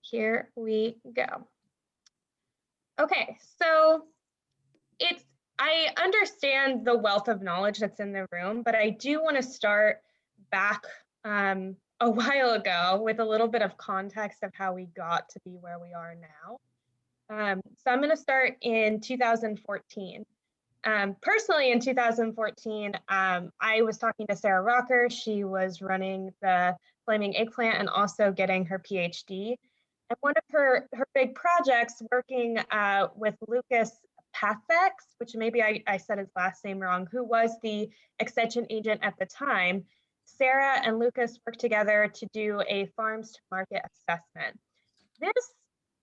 Here we go. Okay, so I understand the wealth of knowledge that's in the room, but I do want to start back a while ago with a little bit of context of how we got to be where we are now. So I'm going to start in 2014. Personally, in 2014, I was talking to Sarah Rocker. She was running the Flaming Eggplant and also getting her PhD. And one of her big projects working with Lucas Pathex, which maybe I said his last name wrong, who was the extension agent at the time. Sarah and Lucas worked together to do a farms to market assessment. This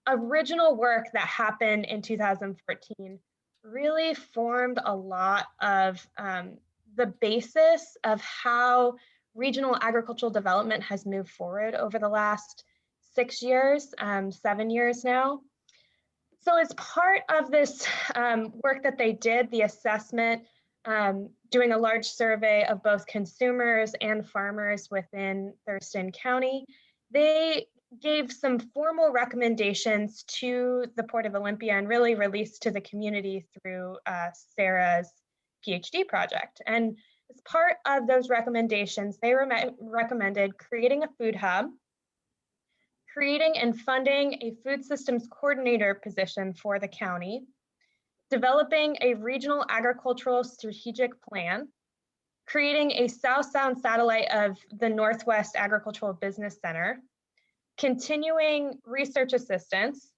original work that happened in 2014 really formed a lot of the basis of how regional agricultural development has moved forward over the last 6 years, 7 years now. So as part of this work that they did, the assessment, doing a large survey of both consumers and farmers within Thurston County, they gave some formal recommendations to the Port of Olympia and really released to the community through Sarah's PhD project. And as part of those recommendations, they recommended creating a food hub, creating and funding a food systems coordinator position for the county, developing a regional agricultural strategic plan, creating a South Sound satellite of the Northwest Agricultural Business Center, continuing research assistance,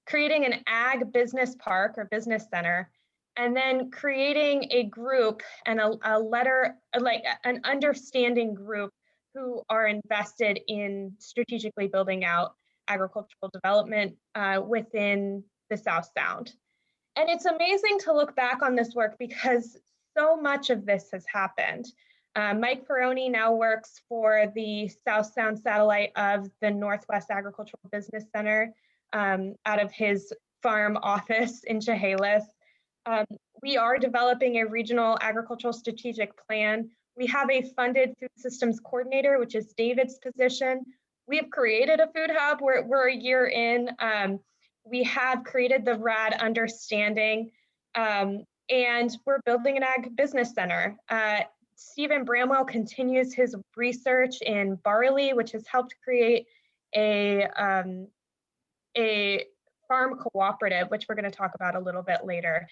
creating an ag business park or business center, and then creating a group and a letter, like an understanding group who are invested in strategically building out agricultural development within the South Sound. And it's amazing to look back on this work because so much of this has happened. Mike Peroni now works for the South Sound satellite of the Northwest Agricultural Business Center out of his farm office in Chehalis. We are developing a regional agricultural strategic plan. We have a funded food systems coordinator, which is David's position. We have created a food hub. We're a year in. We have created the RAD understanding, and we're building an ag business center. Stephen Bramwell continues his research in barley, which has helped create a farm cooperative, which we're going to talk about a little bit later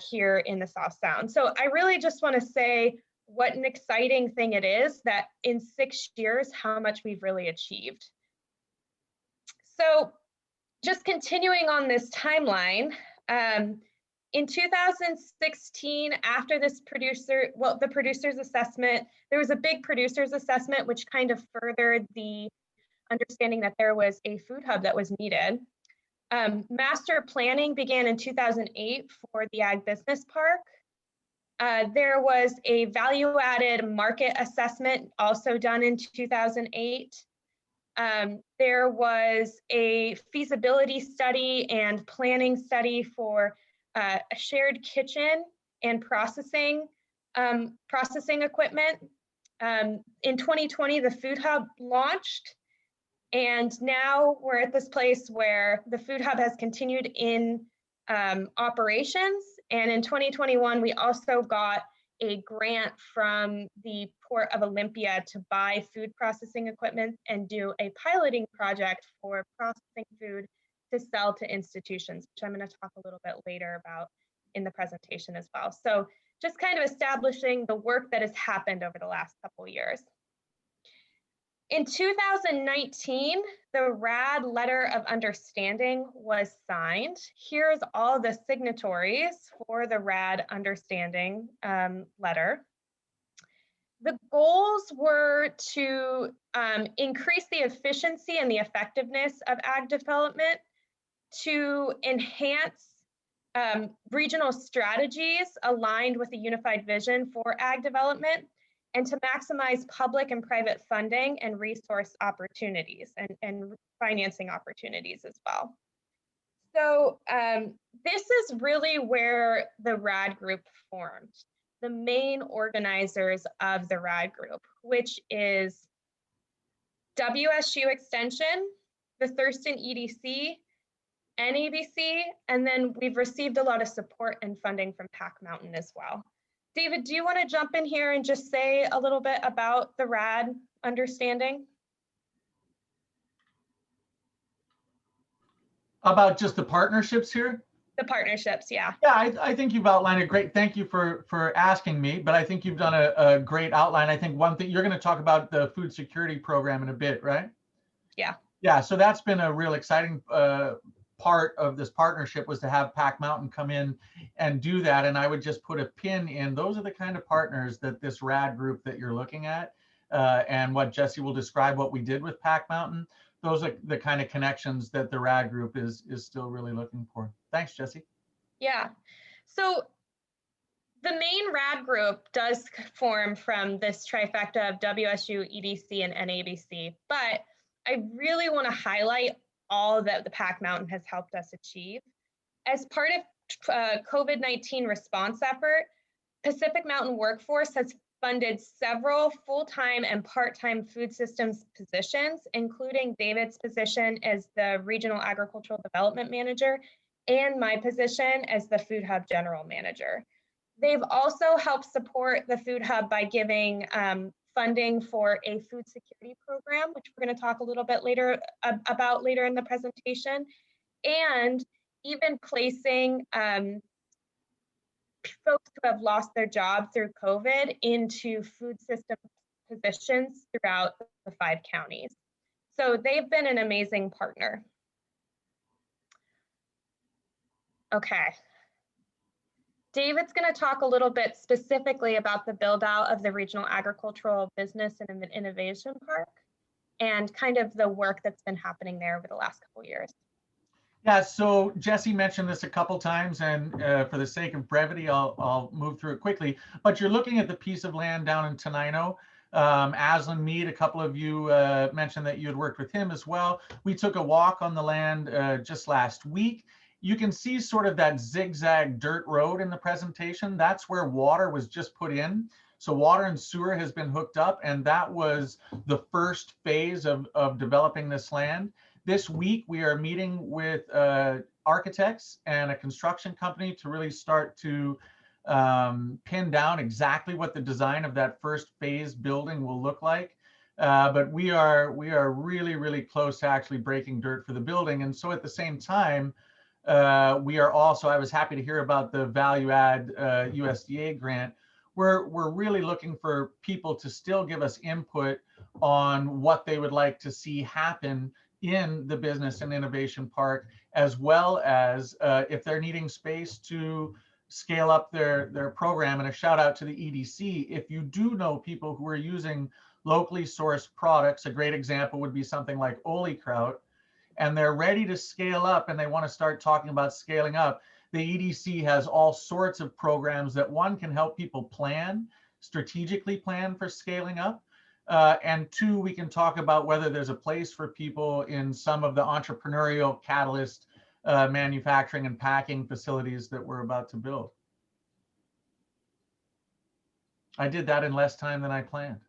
here in the South Sound. So I really just want to say what an exciting thing it is that in 6 years, how much we've really achieved. So just continuing on this timeline, in 2016, after this the producer's assessment, there was a big producer's assessment, which kind of furthered the understanding that there was a food hub that was needed. Master planning began in 2008 for the Ag Business Park. There was a value-added market assessment also done in 2008. There was a feasibility study and planning study for a shared kitchen and processing equipment. In 2020, the food hub launched, and now we're at this place where the food hub has continued in operations. And in 2021, we also got a grant from the Port of Olympia to buy food processing equipment and do a piloting project for processing food to sell to institutions, which I'm going to talk a little bit later about in the presentation as well. So just kind of establishing the work that has happened over the last couple of years. In 2019, the RAD letter of understanding was signed. Here's all the signatories for the RAD understanding letter. The goals were to increase the efficiency and the effectiveness of ag development, to enhance regional strategies aligned with a unified vision for ag development, and to maximize public and private funding and resource opportunities and financing opportunities as well. So this is really where the RAD group formed, the main organizers of the RAD group, which is WSU Extension, the Thurston EDC, NABC, and then we've received a lot of support and funding from Pack Mountain as well. David, do you want to jump in here and just say a little bit about the RAD understanding? About just the partnerships here? The partnerships, yeah. Yeah, I think you've outlined it great. Thank you for asking me, but I think you've done a great outline. I think one thing, you're going to talk about the food security program in a bit, right? Yeah. Yeah, so that's been a real exciting part of this partnership, was to have Pack Mountain come in and do that. And I would just put a pin in, those are the kind of partners that this RAD group that you're looking at, and what Jesse will describe what we did with Pack Mountain. Those are the kind of connections that the RAD group is still really looking for. Thanks, Jesse. Yeah. So the main RAD group does form from this trifecta of WSU, EDC, and NABC, but I really want to highlight all that the Pack Mountain has helped us achieve. As part of COVID-19 response effort, Pacific Mountain Workforce has funded several full-time and part-time food systems positions, including David's position as the Regional Agricultural Development Manager and my position as the Food Hub General Manager. They've also helped support the Food Hub by giving funding for a food security program, which we're going to talk a little bit later about later in the presentation, and even placing folks who have lost their job through COVID into food system positions throughout the 5 counties. So they've been an amazing partner. Okay. David's going to talk a little bit specifically about the build out of the Regional Agricultural Business and Innovation Park and kind of the work that's been happening there over the last couple of years. Yeah, so Jesse mentioned this a couple times, and for the sake of brevity, I'll move through it quickly. But you're looking at the piece of land down in Tenino. Aslan Mead, a couple of you mentioned that you had worked with him as well. We took a walk on the land just last week. You can see sort of that zigzag dirt road in the presentation. That's where water was just put in. So water and sewer has been hooked up, and that was the first phase of developing this land. This week, we are meeting with architects and a construction company to really start to pin down exactly what the design of that first phase building will look like. But we are really, really close to actually breaking dirt for the building. And so at the same time, we are also, I was happy to hear about the value add USDA grant. We're really looking for people to still give us input on what they would like to see happen in the Business and Innovation Park, as well as if they're needing space to scale up their program. And a shout out to the EDC. If you do know people who are using locally sourced products, a great example would be something like Oli Kraut, and they're ready to scale up and they want to start talking about scaling up, the EDC has all sorts of programs that, one, can help people plan, strategically plan for scaling up. And two, we can talk about whether there's a place for people in some of the entrepreneurial catalyst manufacturing and packing facilities that we're about to build. I did that in less time than I planned.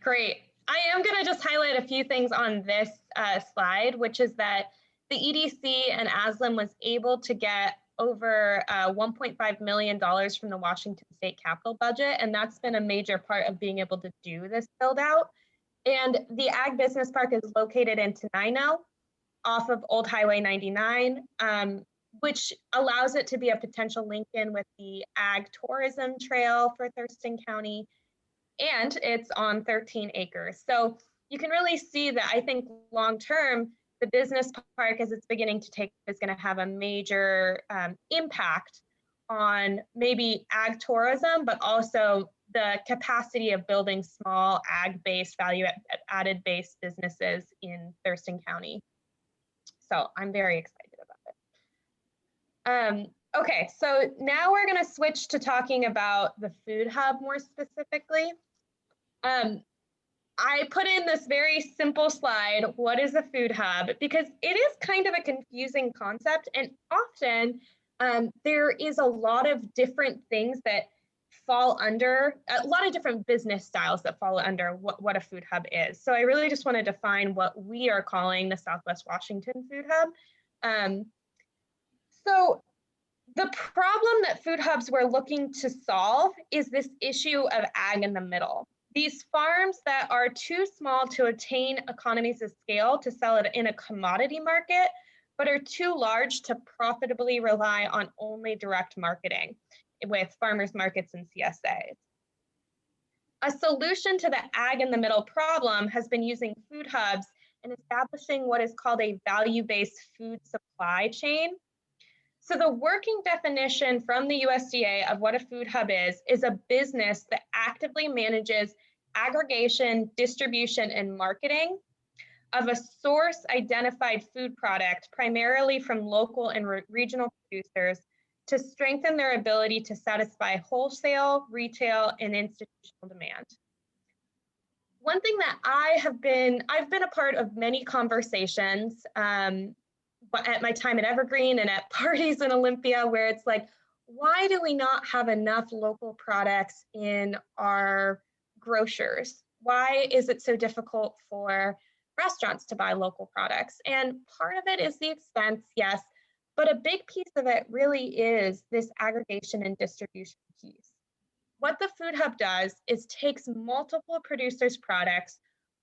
Great. I am going to just highlight a few things on this slide, which is that the EDC and Aslan was able to get over $1.5 million from the Washington State Capital budget, and that's been a major part of being able to do this build out. And the Ag Business Park is located in Tenino off of Old Highway 99, which allows it to be a potential link in with the Ag Tourism Trail for Thurston County, and it's on 13 acres. So you can really see that I think long term, the business park, as it's beginning to take, is going to have a major impact on maybe ag tourism, but also the capacity of building small ag-based, value-added based businesses in Thurston County. So I'm very excited about it. Okay, so now we're going to switch to talking about the Food Hub more specifically. I put in this very simple slide, what is a food hub? Because it is kind of a confusing concept, and often there is a lot of different things that fall under a lot of different business styles that fall under what a food hub is. So I really just want to define what we are calling the Southwest Washington Food Hub. So the problem that food hubs were looking to solve is this issue of ag in the middle. These farms that are too small to attain economies of scale to sell it in a commodity market, but are too large to profitably rely on only direct marketing with farmers markets and CSAs. A solution to the ag in the middle problem has been using food hubs and establishing what is called a value-based food supply chain. So the working definition from the USDA of what a food hub is a business that actively manages aggregation, distribution, and marketing of a source identified food product, primarily from local and regional producers, to strengthen their ability to satisfy wholesale, retail, and institutional demand. One thing that I've been a part of many conversations at my time at Evergreen and at parties in Olympia, where it's like, why do we not have enough local products in our grocers? Why is it so difficult for restaurants to buy local products? And part of it is the expense, yes, but a big piece of it really is this aggregation and distribution piece. What the Food Hub does is takes multiple producers' products,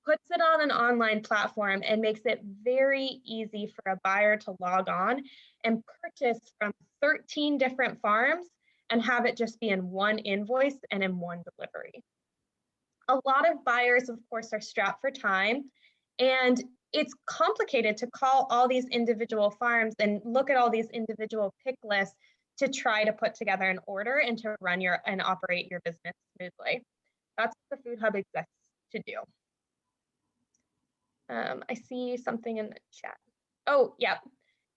puts it on an online platform, and makes it very easy for a buyer to log on and purchase from 13 different farms and have it just be in one invoice and in one delivery. A lot of buyers, of course, are strapped for time, and it's complicated to call all these individual farms and look at all these individual pick lists to try to put together an order and to run and operate your business smoothly. That's what the Food Hub exists to do. I see something in the chat. Oh, yeah.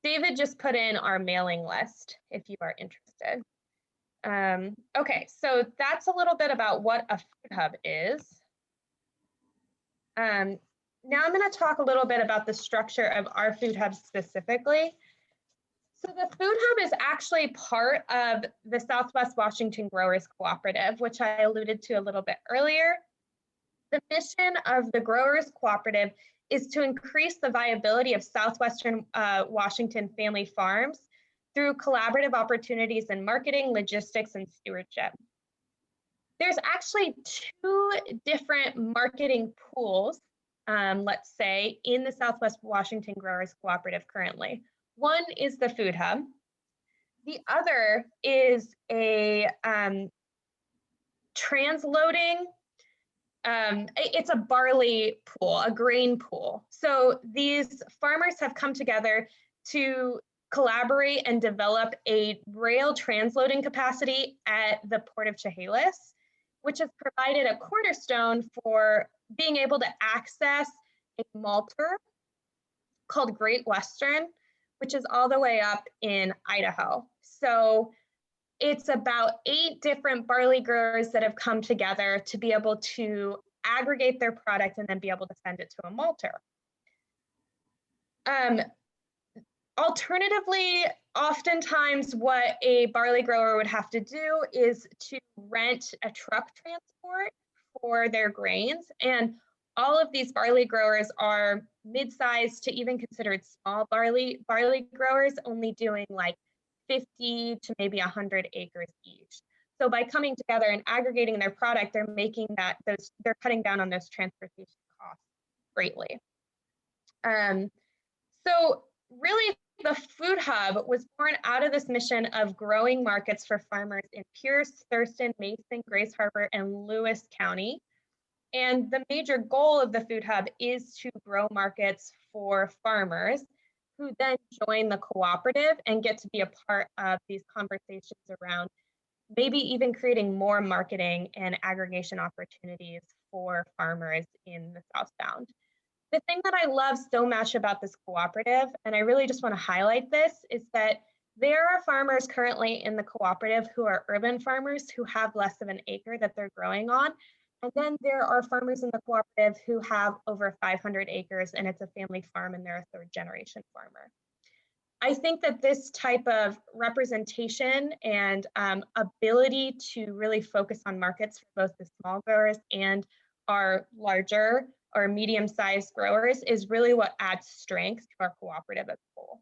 David just put in our mailing list if you are interested. Okay, so that's a little bit about what a Food Hub is. Now I'm going to talk a little bit about the structure of our Food Hub specifically. So the Food Hub is actually part of the Southwest Washington Growers Cooperative, which I alluded to a little bit earlier. The mission of the Growers Cooperative is to increase the viability of Southwestern Washington family farms through collaborative opportunities in marketing, logistics, and stewardship. There's actually two different marketing pools, let's say, in the Southwest Washington Growers Cooperative currently. One is the Food Hub. The other is a transloading. It's a barley pool, a grain pool. So these farmers have come together to collaborate and develop a rail transloading capacity at the Port of Chehalis, which has provided a cornerstone for being able to access a malter called Great Western, which is all the way up in Idaho. So it's about 8 different barley growers that have come together to be able to aggregate their product and then be able to send it to a malter. Alternatively, oftentimes what a barley grower would have to do is to rent a truck transport for their grains. And all of these barley growers are mid-sized to even considered small barley growers, only doing like 50 to maybe 100 acres each. So by coming together and aggregating their product, they're making they're cutting down on those transportation costs greatly. So really, the Food Hub was born out of this mission of growing markets for farmers in Pierce, Thurston, Mason, Grace Harbor, and Lewis County. And the major goal of the Food Hub is to grow markets for farmers who then join the cooperative and get to be a part of these conversations around maybe even creating more marketing and aggregation opportunities for farmers in the Southbound. The thing that I love so much about this cooperative, and I really just want to highlight this, is that there are farmers currently in the cooperative who are urban farmers who have less of an acre that they're growing on. And then there are farmers in the cooperative who have over 500 acres and it's a family farm and they're a 3rd generation farmer. I think that this type of representation and ability to really focus on markets for both the small growers and our larger or medium-sized growers is really what adds strength to our cooperative as a whole.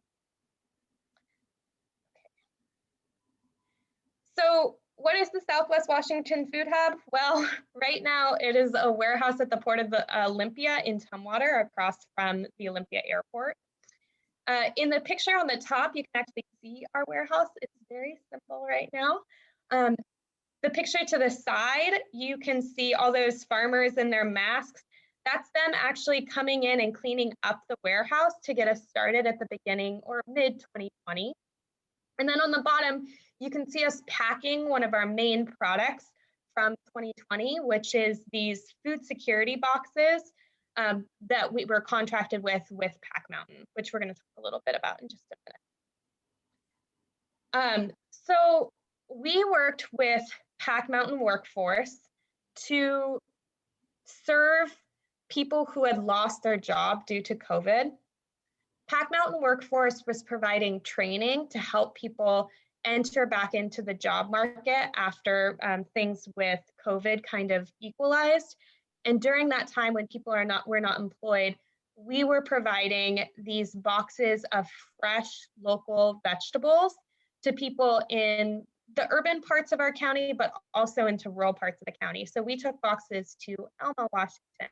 So what is the Southwest Washington Food Hub? Well, right now it is a warehouse at the Port of Olympia in Tumwater across from the Olympia Airport. In the picture on the top, you can actually see our warehouse. It's very simple right now. The picture to the side, you can see all those farmers in their masks. That's them actually coming in and cleaning up the warehouse to get us started at the beginning or mid 2020. And then on the bottom, you can see us packing one of our main products from 2020, which is these food security boxes that we were contracted with Pack Mountain, which we're going to talk a little bit about in just a minute. So we worked with Pack Mountain Workforce to serve people who had lost their job due to COVID. Pack Mountain Workforce was providing training to help people enter back into the job market after things with COVID kind of equalized. And during that time when people were not employed, we were providing these boxes of fresh local vegetables to people in the urban parts of our county, but also into rural parts of the county. So we took boxes to Elma, Washington.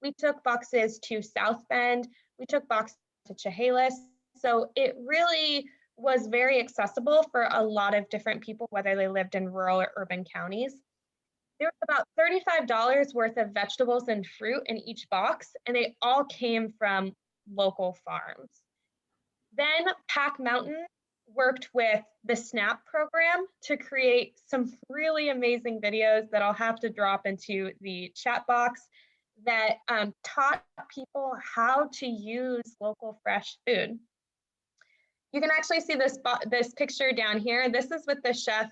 We took boxes to South Bend. We took boxes to Chehalis. So it really was very accessible for a lot of different people, whether they lived in rural or urban counties. There was about $35 worth of vegetables and fruit in each box, and they all came from local farms. Then Pack Mountain worked with the SNAP program to create some really amazing videos that I'll have to drop into the chat box that taught people how to use local fresh food. You can actually see this picture down here. This is with the chef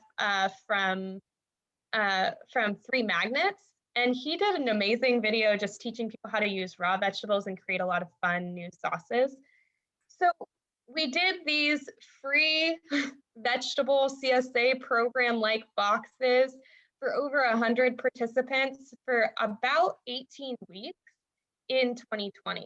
from Three Magnets, and he did an amazing video just teaching people how to use raw vegetables and create a lot of fun new sauces. So we did these free vegetable CSA program-like boxes for over 100 participants for about 18 weeks in 2020.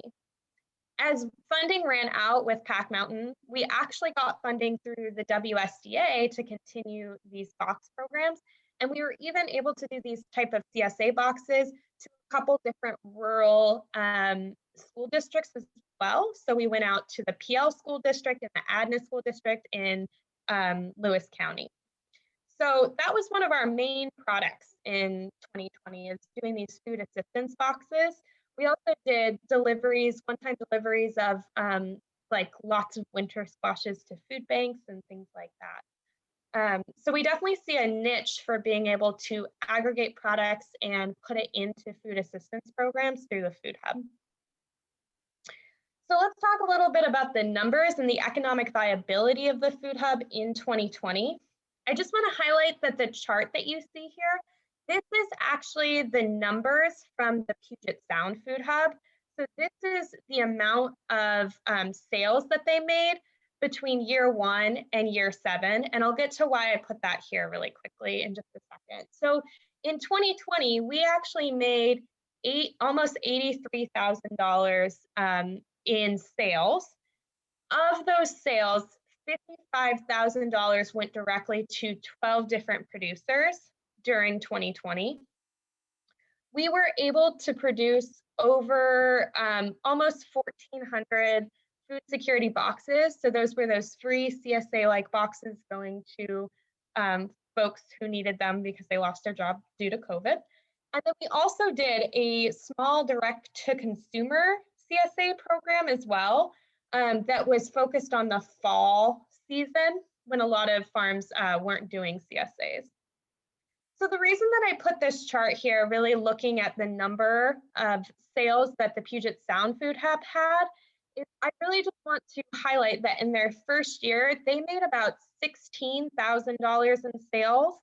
As funding ran out with Pack Mountain, we actually got funding through the WSDA to continue these box programs. And we were even able to do these type of CSA boxes to a couple different rural school districts as well. So we went out to the PL school district and the Adna school district in Lewis County. So that was one of our main products in 2020, is doing these food assistance boxes. We also did deliveries, one-time deliveries of like lots of winter squashes to food banks and things like that. So we definitely see a niche for being able to aggregate products and put it into food assistance programs through the Food Hub. So let's talk a little bit about the numbers and the economic viability of the Food Hub in 2020. I just want to highlight that the chart that you see here, this is actually the numbers from the Puget Sound Food Hub. So this is the amount of sales that they made between year 1 and year 7. And I'll get to why I put that here really quickly in just a second. So in 2020, we actually made almost $83,000 in sales. Of those sales, $55,000 went directly to 12 different producers during 2020. We were able to produce over almost 1,400 food security boxes. So those were those free CSA-like boxes going to folks who needed them because they lost their job due to COVID. And then we also did a small direct-to-consumer CSA program as well that was focused on the fall season when a lot of farms weren't doing CSAs. So the reason that I put this chart here, really looking at the number of sales that the Puget Sound Food Hub had, is I really just want to highlight that in their first year, they made about $16,000 in sales.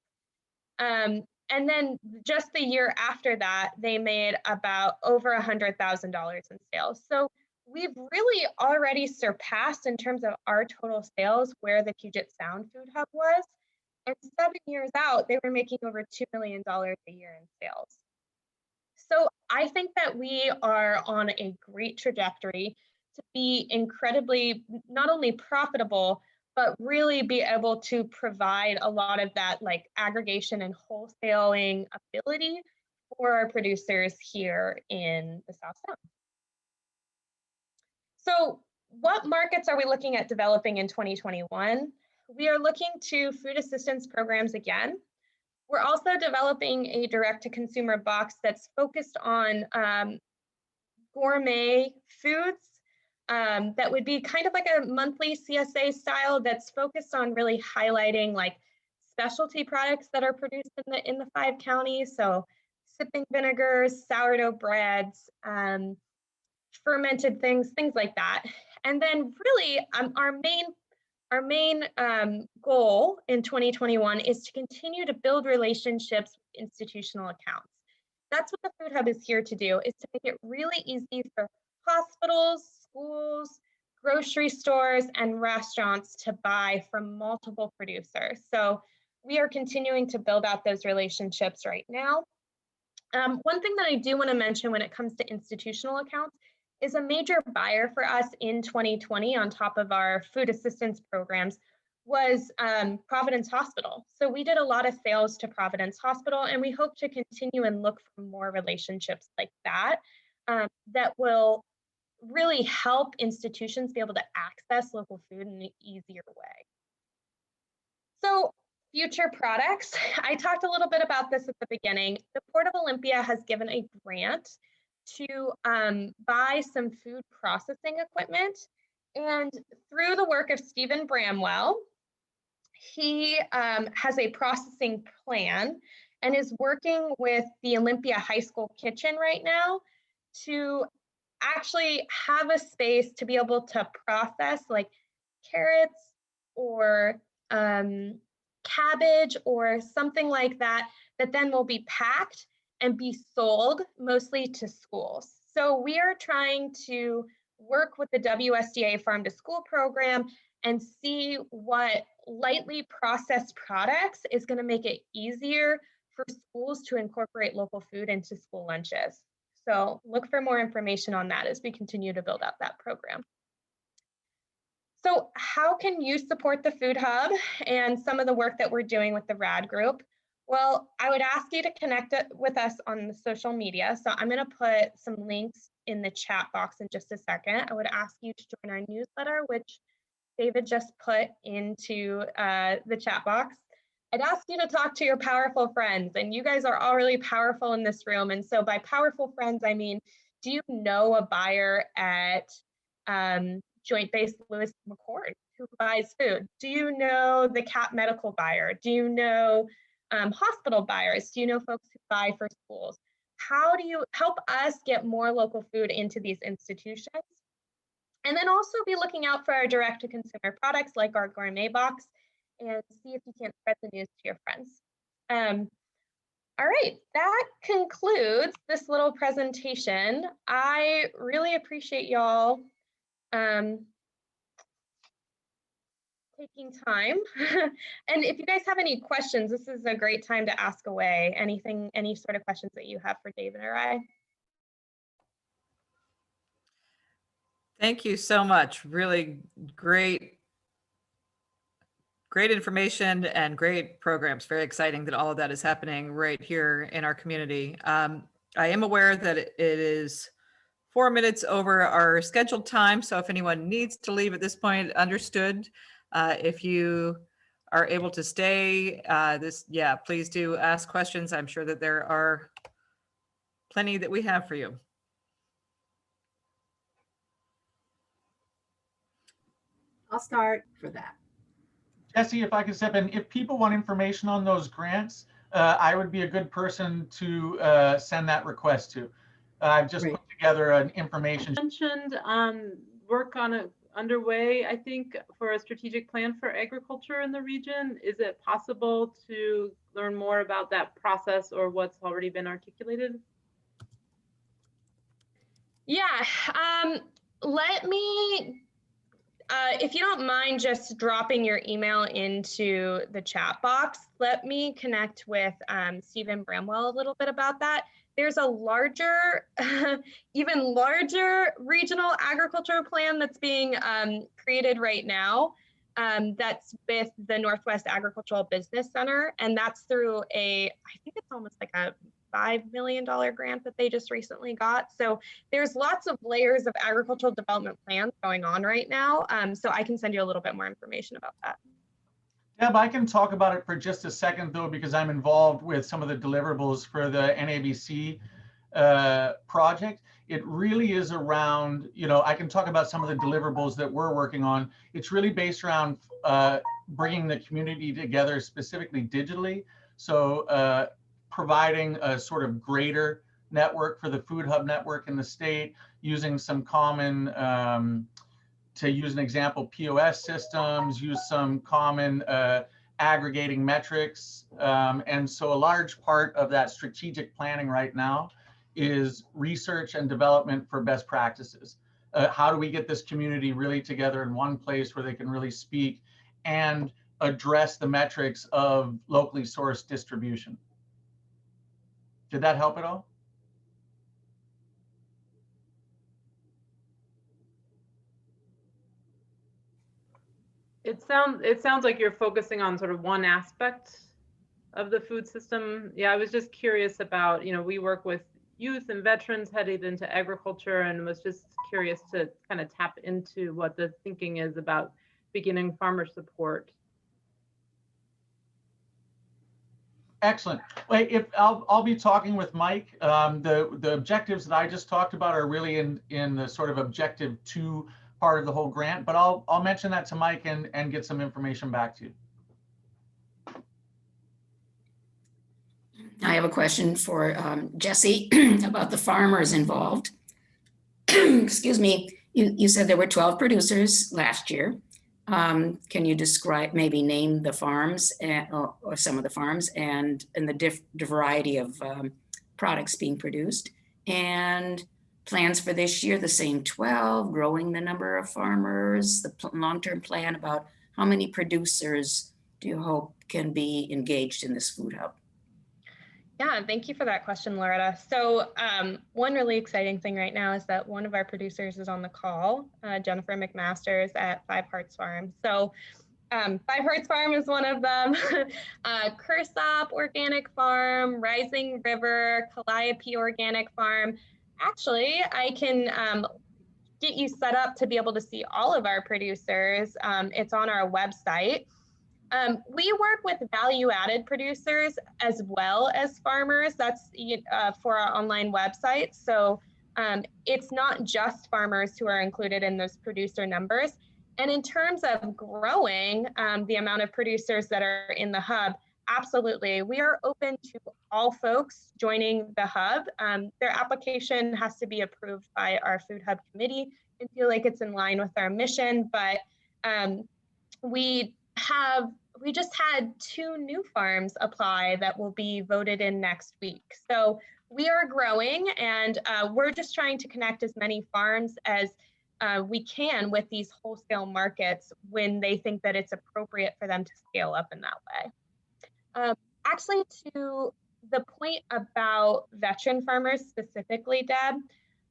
And then just the year after that, they made about over $100,000 in sales. So we've really already surpassed in terms of our total sales where the Puget Sound Food Hub was. And 7 years out, they were making over $2 million a year in sales. So I think that we are on a great trajectory to be incredibly not only profitable, but really be able to provide a lot of that like aggregation and wholesaling ability for our producers here in the South Sound. So what markets are we looking at developing in 2021? We are looking to food assistance programs again. We're also developing a direct-to-consumer box that's focused on gourmet foods that would be kind of like a monthly CSA style that's focused on really highlighting like specialty products that are produced in the 5 counties. So sipping vinegars, sourdough breads, fermented things like that. And then really our main goal in 2021 is to continue to build relationships with institutional accounts. That's what the Food Hub is here to do, is to make it really easy for hospitals, schools, grocery stores, and restaurants to buy from multiple producers. So we are continuing to build out those relationships right now. One thing that I do want to mention when it comes to institutional accounts is a major buyer for us in 2020 on top of our food assistance programs was Providence Hospital. So we did a lot of sales to Providence Hospital, and we hope to continue and look for more relationships like that that will really help institutions be able to access local food in an easier way. So future products, I talked a little bit about this at the beginning. The Port of Olympia has given a grant to buy some food processing equipment. And through the work of Stephen Bramwell, he has a processing plan and is working with the Olympia High School kitchen right now to actually have a space to be able to process like carrots or cabbage or something like that, that then will be packed and be sold mostly to schools. So we are trying to work with the WSDA Farm to School program and see what lightly processed products is going to make it easier for schools to incorporate local food into school lunches. So look for more information on that as we continue to build out that program. So how can you support the Food Hub and some of the work that we're doing with the RAD group? Well, I would ask you to connect with us on the social media. So I'm going to put some links in the chat box in just a second. I would ask you to join our newsletter, which David just put into the chat box. I'd ask you to talk to your powerful friends, and you guys are all really powerful in this room. And so by powerful friends, I mean, do you know a buyer at Joint Base Lewis McChord who buys food? Do you know the CAP medical buyer? Do you know hospital buyers? Do you know folks who buy for schools? How do you help us get more local food into these institutions? And then also be looking out for our direct-to-consumer products like our gourmet box, and see if you can't spread the news to your friends. All right, that concludes this little presentation. I really appreciate y'all taking time. And if you guys have any questions, this is a great time to ask away. Any sort of questions that you have for David or I. Thank you so much. Really great information and great programs. Very exciting that all of that is happening right here in our community. I am aware that it is 4 minutes over our scheduled time. So if anyone needs to leave at this point, understood. If you are able to stay, please do ask questions. I'm sure that there are plenty that we have for you. I'll start for that. Jesse, if I could step in, if people want information on those grants, I would be a good person to send that request to. I've just put together an information. Mentioned work on underway, I think, for a strategic plan for agriculture in the region. Is it possible to learn more about that process or what's already been articulated? Yeah, let me, if you don't mind just dropping your email into the chat box, let me connect with Stephen Bramwell a little bit about that. There's a larger, even larger regional agricultural plan that's being created right now. That's with the Northwest Agricultural Business Center. And that's through I think it's almost like a $5 million grant that they just recently got. So there's lots of layers of agricultural development plans going on right now. So I can send you a little bit more information about that. Deb, I can talk about it for just a second though, because I'm involved with some of the deliverables for the NABC project. It really is around, I can talk about some of the deliverables that we're working on. It's really based around bringing the community together, specifically digitally. So providing a sort of greater network for the Food Hub network in the state, using some common, to use an example, POS systems, use some common aggregating metrics. And so a large part of that strategic planning right now is research and development for best practices. How do we get this community really together in one place where they can really speak and address the metrics of locally sourced distribution? Did that help at all? It sounds like you're focusing on sort of one aspect of the food system. Yeah, I was just curious about, we work with youth and veterans headed into agriculture, and was just curious to kind of tap into what the thinking is about beginning farmer support. Excellent. Wait, if I'll be talking with Mike. The objectives that I just talked about are really in the sort of objective 2 part of the whole grant, but I'll mention that to Mike and get some information back to you. I have a question for Jesse about the farmers involved. Excuse me, you said there were 12 producers last year. Can you describe, maybe name the farms or some of the farms and the variety of products being produced, and plans for this year, the same 12, growing the number of farmers, the long-term plan about how many producers do you hope can be engaged in this Food Hub? Yeah, thank you for that question, Loretta. So one really exciting thing right now is that one of our producers is on the call, Jennifer McMasters at Five Hearts Farm. So Five Hearts Farm is one of them. Kersop Organic Farm, Rising River, Calliope Organic Farm. Actually, I can get you set up to be able to see all of our producers. It's on our website. We work with value-added producers as well as farmers. That's for our online website. So it's not just farmers who are included in those producer numbers. And in terms of growing the amount of producers that are in the hub, absolutely. We are open to all folks joining the hub. Their application has to be approved by our Food Hub committee and feel like it's in line with our mission. But we just had 2 new farms apply that will be voted in next week. So we are growing, and we're just trying to connect as many farms as we can with these wholesale markets when they think that it's appropriate for them to scale up in that way. Actually, to the point about veteran farmers specifically, Deb,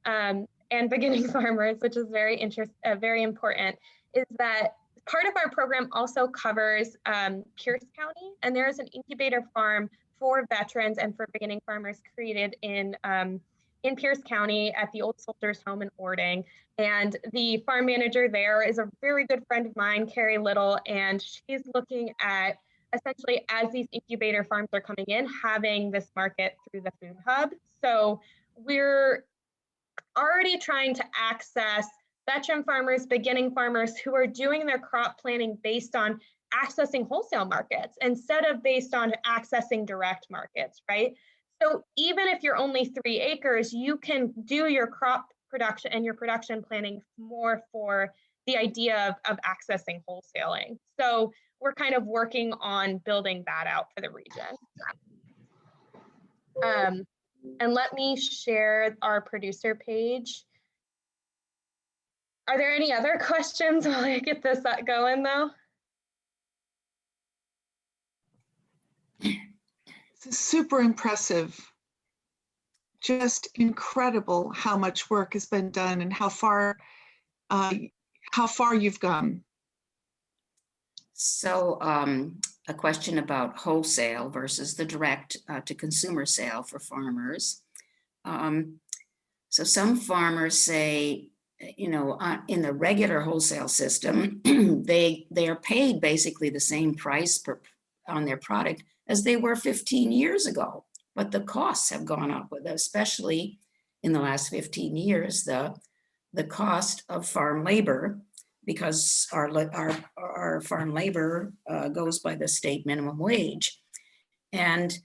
and beginning farmers, which is very important, is that part of our program also covers Pierce County, and there is an incubator farm for veterans and for beginning farmers created in Pierce County at the Old Soldiers Home in Ording. And the farm manager there is a very good friend of mine, Carrie Little, and she's looking at essentially, as these incubator farms are coming in, having this market through the Food Hub. So we're already trying to access veteran farmers, beginning farmers who are doing their crop planning based on accessing wholesale markets instead of based on accessing direct markets, right? So even if you're only 3 acres, you can do your crop production and your production planning more for the idea of accessing wholesaling. So we're kind of working on building that out for the region. And let me share our producer page. Are there any other questions while I get this going though? This is super impressive. Just incredible how much work has been done and how far you've gone. So a question about wholesale versus the direct to consumer sale for farmers. So some farmers say, you know, in the regular wholesale system, they are paid basically the same price on their product as they were 15 years ago. But the costs have gone up, especially in the last 15 years, the cost of farm labor, because our farm labor goes by the state minimum wage. And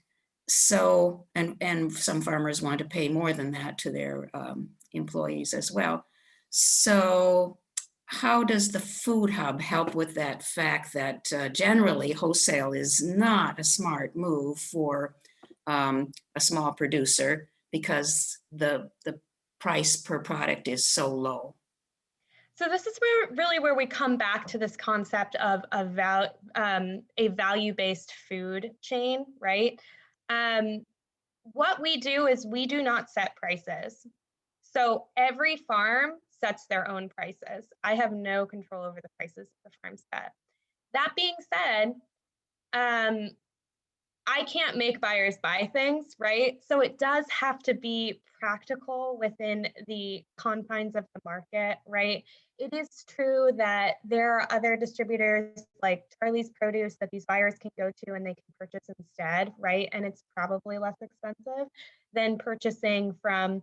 so, and some farmers want to pay more than that to their employees as well. So how does the Food Hub help with that fact that generally wholesale is not a smart move for a small producer because the price per product is so low? So this is where we come back to this concept of a value-based food chain, right? What we do is we do not set prices. So every farm sets their own prices. I have no control over the prices the farm set. That being said, I can't make buyers buy things, right? So it does have to be practical within the confines of the market, right? It is true that there are other distributors like Charlie's Produce that these buyers can go to and they can purchase instead, right? And it's probably less expensive than purchasing from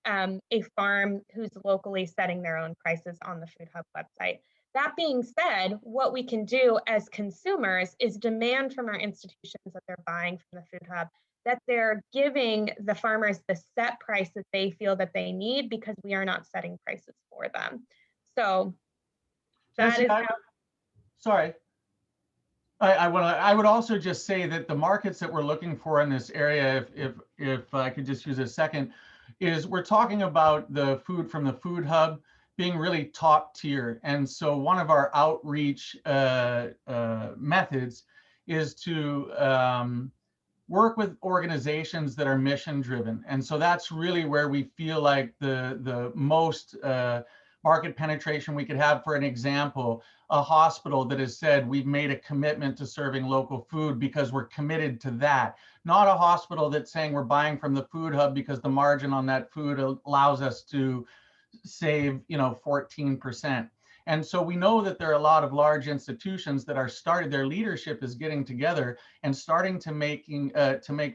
a farm who's locally setting their own prices on the Food Hub website. That being said, what we can do as consumers is demand from our institutions that they're buying from the Food Hub, that they're giving the farmers the set price that they feel that they need, because we are not setting prices for them. So that Jesse, is how. Sorry. I would also just say that the markets that we're looking for in this area, if I could just use a second, is we're talking about the food from the Food Hub being really top tier. And so one of our outreach methods is to work with organizations that are mission driven. And so that's really where we feel like the most market penetration we could have. For an example, a hospital that has said we've made a commitment to serving local food because we're committed to that. Not a hospital that's saying we're buying from the Food Hub because the margin on that food allows us to save, 14%. And so we know that there are a lot of large institutions that are their leadership is getting together and starting to make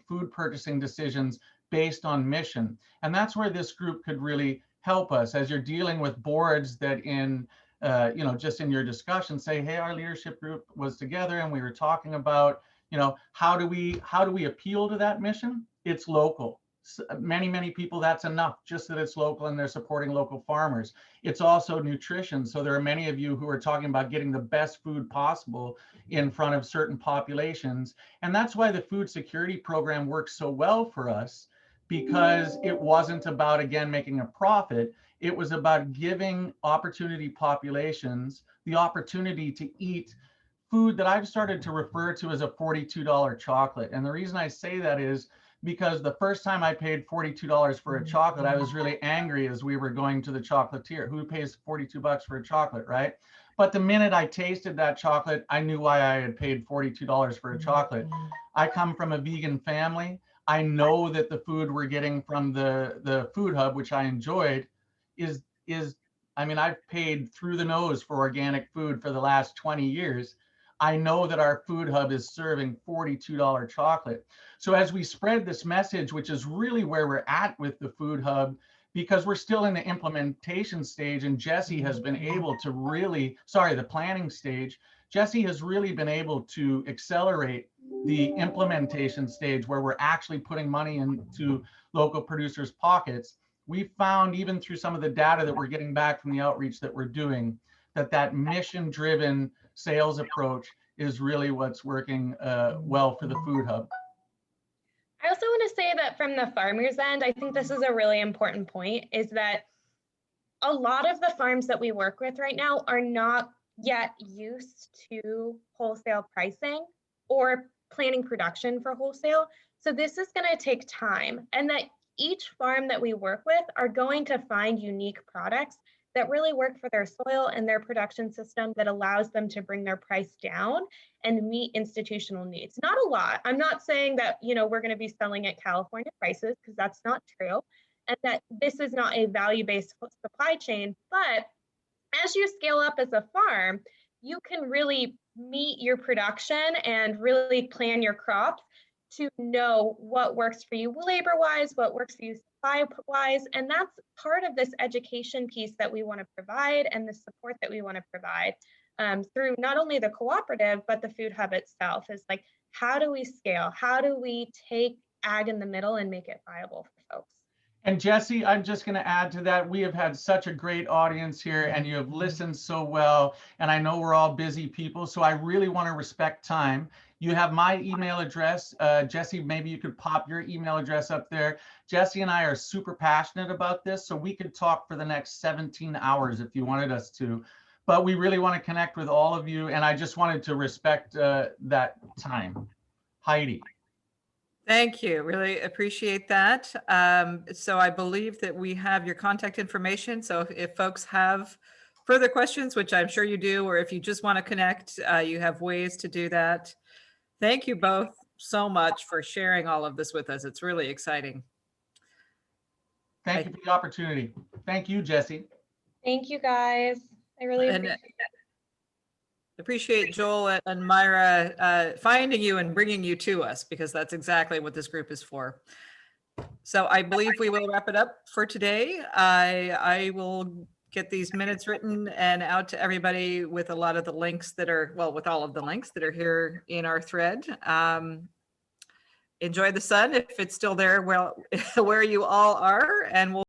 food purchasing decisions based on mission. And that's where this group could really help us as you're dealing with boards that just in your discussion say, hey, our leadership group was together and we were talking about, how do we appeal to that mission? It's local. Many people, that's enough, just that it's local and they're supporting local farmers. It's also nutrition. So there are many of you who are talking about getting the best food possible in front of certain populations. And that's why the food security program works so well for us, because it wasn't about, again, making a profit. It was about giving opportunity populations the opportunity to eat food that I've started to refer to as a $42 chocolate. And the reason I say that is because the first time I paid $42 for a chocolate, I was really angry as we were going to the chocolatier. Who pays $42 for a chocolate, right? But the minute I tasted that chocolate, I knew why I had paid $42 for a chocolate. I come from a vegan family. I know that the food we're getting from the Food Hub, which I enjoyed, I've paid through the nose for organic food for the last 20 years. I know that our Food Hub is serving $42 chocolate. So as we spread this message, which is really where we're at with the Food Hub, because we're still in the implementation stage, and Jesse has been able to the planning stage, Jesse has really been able to accelerate the implementation stage where we're actually putting money into local producers' pockets. We found, even through some of the data that we're getting back from the outreach that we're doing, that mission-driven sales approach is really what's working well for the Food Hub. I also want to say that from the farmer's end, I think this is a really important point, is that a lot of the farms that we work with right now are not yet used to wholesale pricing or planning production for wholesale. So this is going to take time, and that each farm that we work with are going to find unique products that really work for their soil and their production system that allows them to bring their price down and meet institutional needs. Not a lot. I'm not saying that, you know, we're going to be selling at California prices, because that's not true, and that this is not a value-based supply chain. But as you scale up as a farm, you can really meet your production and really plan your crops to know what works for you labor-wise, what works for you supply-wise. And that's part of this education piece that we want to provide, and the support that we want to provide through not only the cooperative, but the Food Hub itself, is like, how do we scale? How do we take ag in the middle and make it viable for folks? And Jesse, I'm just going to add to that. We have had such a great audience here, and you have listened so well. And I know we're all busy people, so I really want to respect time. You have my email address. Jesse, maybe you could pop your email address up there. Jesse and I are super passionate about this, so we could talk for the next 17 hours if you wanted us to. But we really want to connect with all of you, and I just wanted to respect that time. Heidi. Thank you. Really appreciate that. So I believe that we have your contact information. So if folks have further questions, which I'm sure you do, or if you just want to connect, you have ways to do that. Thank you both so much for sharing all of this with us. It's really exciting. Thank you for the opportunity. Thank you, Jesse. Thank you, guys. I really appreciate it. Appreciate Joel and Myra finding you and bringing you to us, because that's exactly what this group is for. So I believe we will wrap it up for today. I will get these minutes written and out to everybody with a lot of the links that are, well, with all of the links that are here in our thread. Enjoy the sun if it's still there, well, where you all are, and we'll